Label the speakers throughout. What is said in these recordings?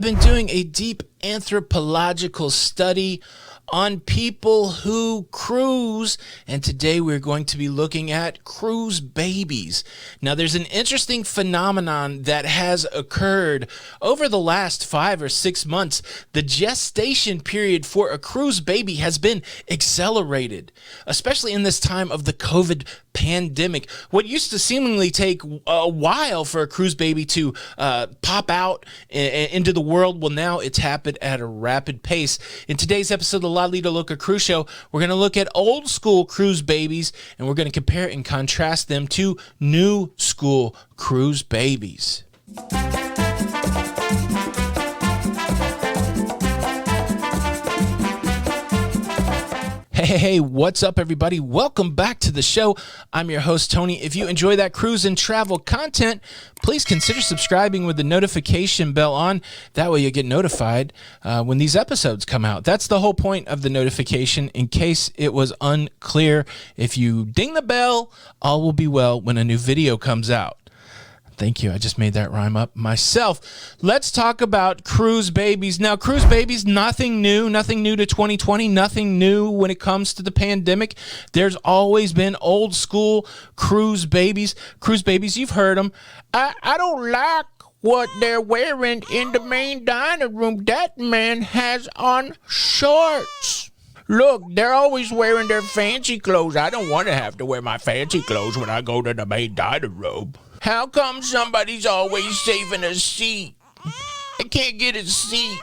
Speaker 1: Been doing a deep anthropological study on people who cruise, and today we're going to be looking at cruise babies. Now, there's an interesting phenomenon that has occurred over the last 5 or 6 months. The gestation period for a cruise baby has been accelerated, especially in this time of the COVID pandemic. What used to seemingly take a while for a cruise baby to pop out into the world, well, now it's happened at a rapid pace. In today's episode of the Lido Loca Cruise Show, we're going to look at old school cruise babies, and we're going to compare and contrast them to new school cruise babies. Hey, what's up, everybody? Welcome back to the show. I'm your host, Tony. If you enjoy that cruise and travel content, please consider subscribing with the notification bell on. That way you get notified when these episodes come out. That's the whole point of the notification, in case it was unclear. If you ding the bell, all will be well when a new video comes out. Thank you. I just made that rhyme up myself. Let's talk about cruise babies. Now, cruise babies, nothing new to 2020, nothing new when it comes to the pandemic. There's always been old school cruise babies. Cruise babies, you've heard them. I don't like what they're wearing in the main dining room. That man has on shorts. Look, they're always wearing their fancy clothes. I don't want to have to wear my fancy clothes when I go to the main dining room. How come somebody's always saving a seat? I can't get a seat.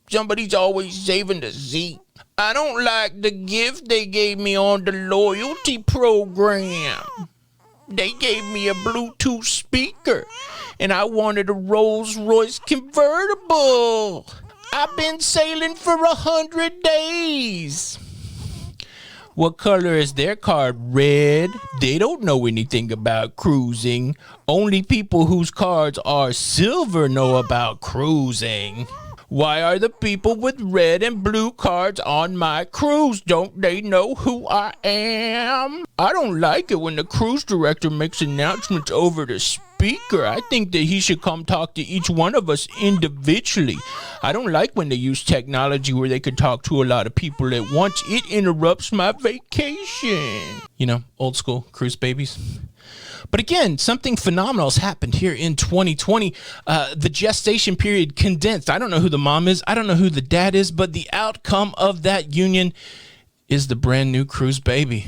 Speaker 1: Somebody's always saving a seat. I don't like the gift they gave me on the loyalty program. They gave me a Bluetooth speaker, and I wanted a Rolls-Royce convertible. I've been sailing for 100 days. What color is their card? Red. They don't know anything about cruising. Only people whose cards are silver know about cruising. Why are the people with red and blue cards on my cruise? Don't they know who I am? I don't like it when the cruise director makes announcements over the speaker. I think that he should come talk to each one of us individually. I don't like when they use technology where they could talk to a lot of people at once. It interrupts my vacation. You know, old school cruise babies. But again, something phenomenal has happened here in 2020. The gestation period condensed. I don't know who the mom is. I don't know who the dad is, but the outcome of that union is the brand new cruise baby.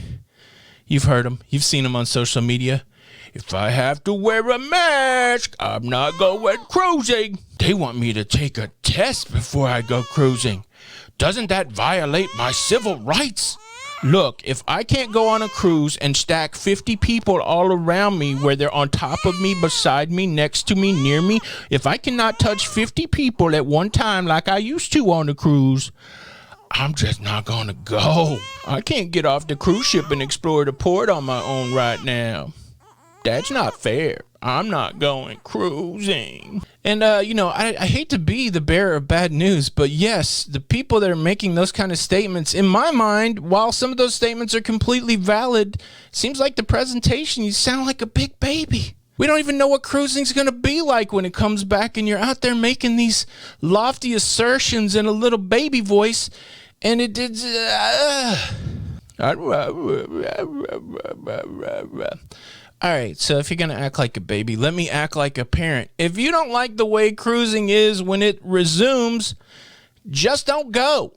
Speaker 1: You've heard them. You've seen them on social media. If I have to wear a mask, I'm not going cruising. They want me to take a test before I go cruising. Doesn't that violate my civil rights? Look, if I can't go on a cruise and stack 50 people all around me where they're on top of me, beside me, next to me, near me, if I cannot touch 50 people at one time like I used to on a cruise, I'm just not going to go. I can't get off the cruise ship and explore the port on my own right now. That's not fair. I'm not going cruising. And, I hate to be the bearer of bad news, but yes, the people that are making those kind of statements, in my mind, while some of those statements are completely valid, seems like the presentation, you sound like a big baby. We don't even know what cruising's going to be like when it comes back and you're out there making these lofty assertions in a little baby voice, and it's... All right, so if you're going to act like a baby, let me act like a parent. If you don't like the way cruising is when it resumes, just don't go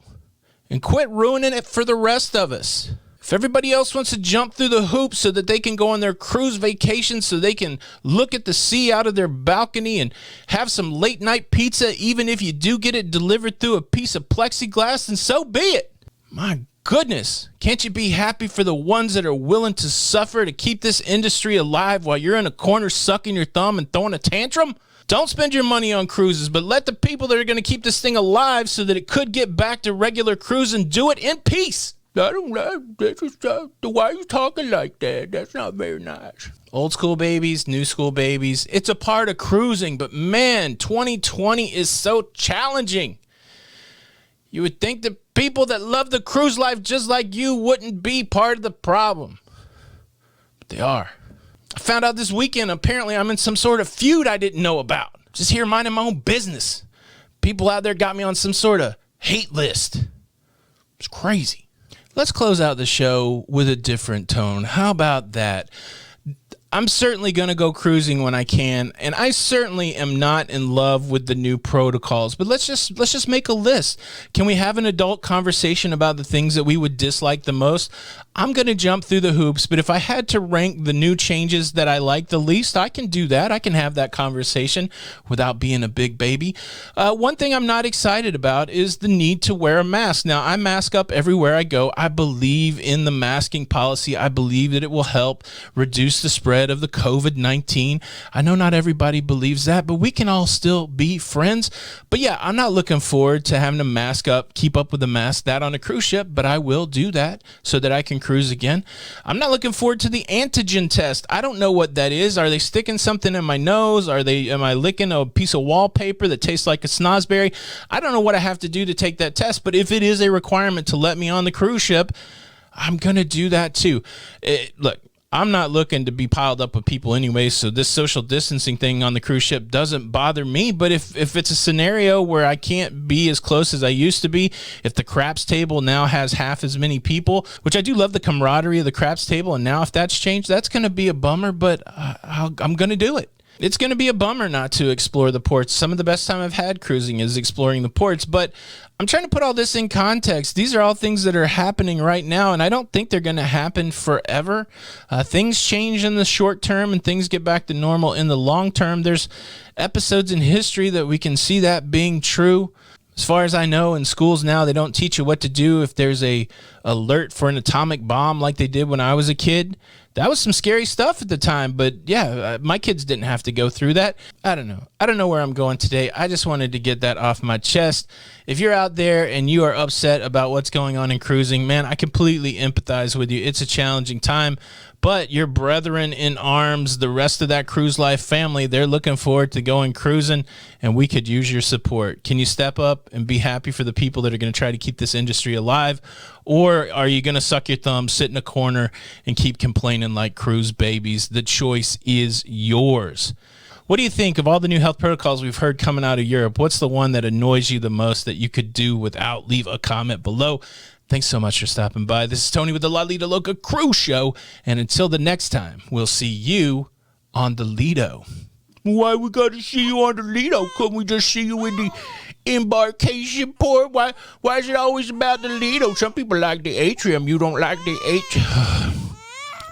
Speaker 1: and quit ruining it for the rest of us. If everybody else wants to jump through the hoops so that they can go on their cruise vacation, so they can look at the sea out of their balcony and have some late night pizza, even if you do get it delivered through a piece of plexiglass, then so be it. My goodness, can't you be happy for the ones that are willing to suffer to keep this industry alive while you're in a corner sucking your thumb and throwing a tantrum? Don't spend your money on cruises, but let the people that are going to keep this thing alive so that it could get back to regular cruising do it in peace. I don't like that. Why are you talking like that? That's not very nice. Old school babies, new school babies. It's a part of cruising, but man, 2020 is so challenging. You would think the people that love the cruise life just like you wouldn't be part of the problem. But they are. I found out this weekend, apparently I'm in some sort of feud I didn't know about. Just here minding my own business. People out there got me on some sort of hate list. It's crazy. Let's close out the show with a different tone. How about that? I'm certainly going to go cruising when I can, and I certainly am not in love with the new protocols, but let's just make a list. Can we have an adult conversation about the things that we would dislike the most? I'm going to jump through the hoops, but if I had to rank the new changes that I like the least, I can do that. I can have that conversation without being a big baby. One thing I'm not excited about is the need to wear a mask. Now, I mask up everywhere I go. I believe in the masking policy. I believe that it will help reduce the spread of the COVID-19. I know not everybody believes that, but we can all still be friends. But yeah, I'm not looking forward to having to mask up, keep up with the mask, that on a cruise ship, but I will do that so that I can cruise again. I'm not looking forward to the antigen test. I don't know what that is. Are they sticking something in my nose? Am I licking a piece of wallpaper that tastes like a snozberry? I don't know what I have to do to take that test, but if it is a requirement to let me on the cruise ship, I'm going to do that too. Look, I'm not looking to be piled up with people anyway, so this social distancing thing on the cruise ship doesn't bother me. But if it's a scenario where I can't be as close as I used to be, if the craps table now has half as many people, which I do love the camaraderie of the craps table, and now if that's changed, that's going to be a bummer, but I'm going to do it. It's going to be a bummer not to explore the ports. Some of the best time I've had cruising is exploring the ports, but I'm trying to put all this in context. These are all things that are happening right now, and I don't think they're going to happen forever. Things change in the short term, and things get back to normal in the long term. There's episodes in history that we can see that being true. As far as I know, in schools now, they don't teach you what to do if there's a alert for an atomic bomb like they did when I was a kid. That was some scary stuff at the time, but yeah, my kids didn't have to go through that. I don't know where I'm going today. I just wanted to get that off my chest. If you're out there and you are upset about what's going on in cruising, man, I completely empathize with you. It's a challenging time, but your brethren in arms, the rest of that cruise life family, they're looking forward to going cruising, and we could use your support. Can you step up and be happy for the people that are going to try to keep this industry alive? Or are you going to suck your thumb, sit in a corner, and keep complaining like cruise babies? The choice is yours. What do you think of all the new health protocols we've heard coming out of Europe? What's the one that annoys you the most that you could do without? Leave a comment below. Thanks so much for stopping by. This is Tony with the Lido Loca Cruise Show. And until the next time, we'll see you on the Lido. Why we got to see you on the Lido? Couldn't we just see you in the embarkation port? Why is it always about the Lido? Some people like the atrium. You don't like the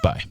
Speaker 1: Bye.